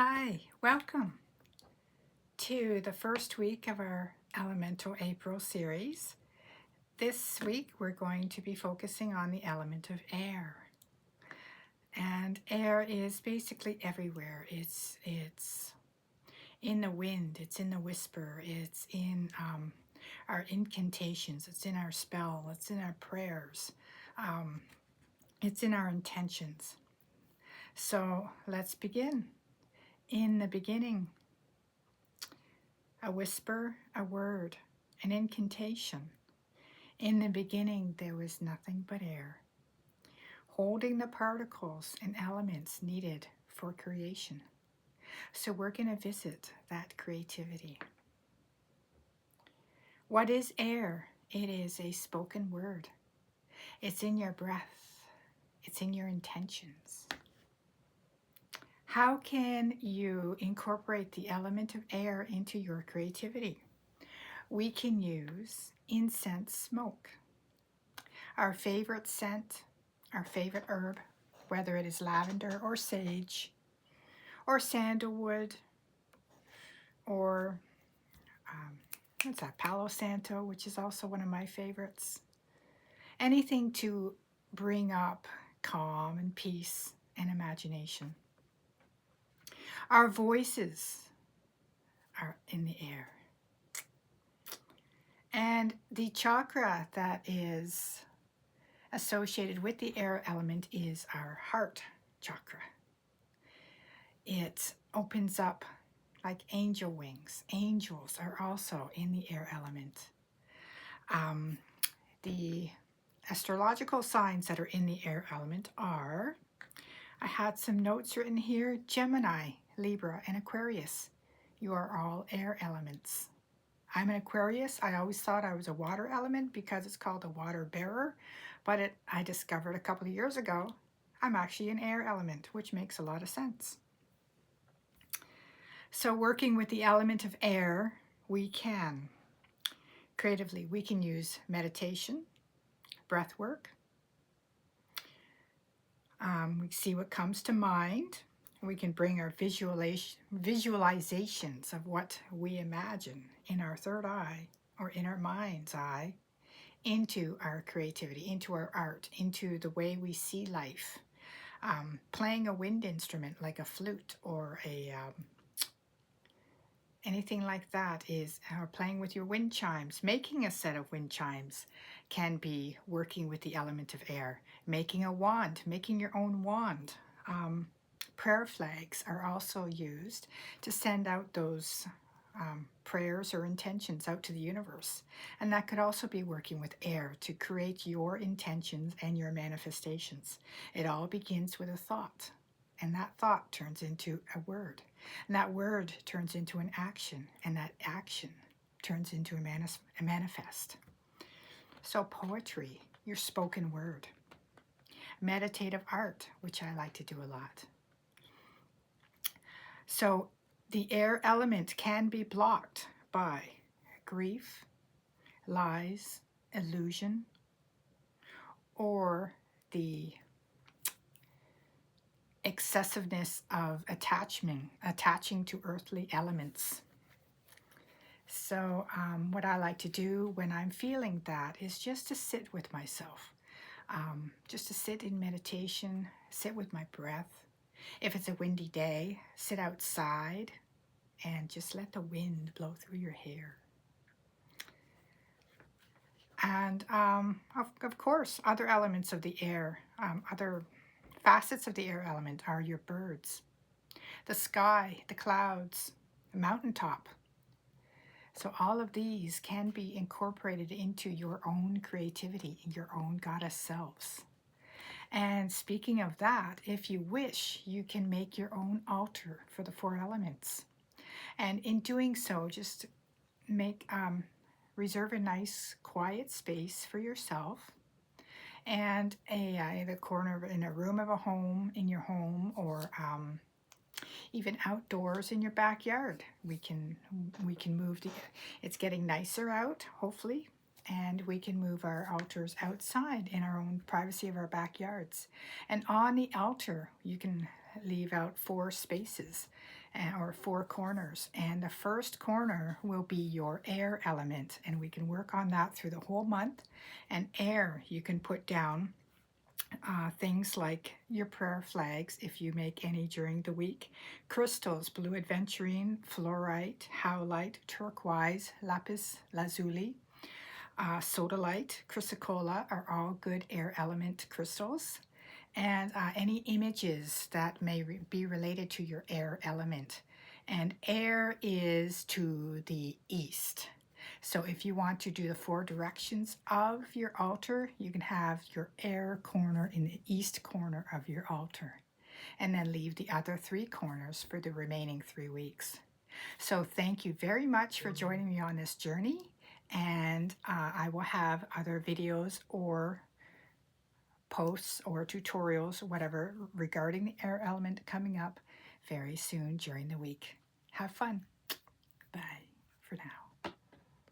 Hi, welcome to the first week of our Elemental April series. This week we're going to be focusing on the element of air. And air is basically everywhere. It's in the wind, it's in the whisper, it's in our incantations, it's in our spell, it's in our prayers, it's in our intentions. So let's begin. In the beginning, a whisper, a word, an incantation. In the beginning, there was nothing but air, holding the particles and elements needed for creation. So we're going to visit that creativity. What is air? It is a spoken word. It's in your breath. It's in your intentions. How can you incorporate the element of air into your creativity? We can use incense smoke. Our favorite scent, our favorite herb, whether it is lavender or sage or sandalwood or what's that, Palo Santo, which is also one of my favorites. Anything to bring up calm and peace and imagination. Our voices are in the air. And the chakra that is associated with the air element is our heart chakra. It opens up like angel wings. Angels are also in the air element. The astrological signs that are in the air element are, I had some notes written here, Gemini, Libra, and Aquarius. You are all air elements. I'm an Aquarius. I always thought I was a water element because it's called a water bearer, but I discovered a couple of years ago I'm actually an air element, which makes a lot of sense. So working with the element of air, we can creatively, we can use meditation, breath work. We see what comes to mind. We can bring our visualizations of what we imagine in our third eye or in our mind's eye into our creativity, into our art, into the way we see life. Playing a wind instrument like a flute or anything like that is, or playing with your wind chimes, making a set of wind chimes can be working with the element of air. Making a wand, making your own wand. Prayer flags are also used to send out those prayers or intentions out to the universe. And that could also be working with air to create your intentions and your manifestations. It all begins with a thought, and that thought turns into a word. And that word turns into an action, and that action turns into a manifest. So poetry, your spoken word. Meditative art, which I like to do a lot. So the air element can be blocked by grief, lies, illusion, or the excessiveness of attaching to earthly elements. So what I like to do when I'm feeling that is just to sit with myself, just to sit in meditation, sit with my breath. If it's a windy day, sit outside and just let the wind blow through your hair. And of course, other elements of the air, other facets of the air element are your birds, the sky, the clouds, the mountaintop. So all of these can be incorporated into your own creativity, your own goddess selves. And speaking of that, if you wish, you can make your own altar for the four elements. And in doing so, just reserve a nice quiet space for yourself, and the corner in a room of a home, in your home, or even outdoors in your backyard. We can move it's getting nicer out, hopefully, and we can move our altars outside in our own privacy of our backyards. And on the altar, you can leave out 4 spaces. or 4 corners. And the first corner will be your air element, and we can work on that through the whole month. And air, you can put down things like your prayer flags, if you make any during the week, crystals, blue aventurine, fluorite, howlite, turquoise, lapis lazuli, sodalite, chrysocolla are all good air element crystals. And any images that may be related to your air element. And air is to the east. So if you want to do the 4 directions of your altar, you can have your air corner in the east corner of your altar, and then leave the other 3 corners for the remaining 3 weeks. So thank you very much for joining me on this journey, and I will have other videos or posts or tutorials, whatever, regarding the air element coming up very soon during the week. Have fun.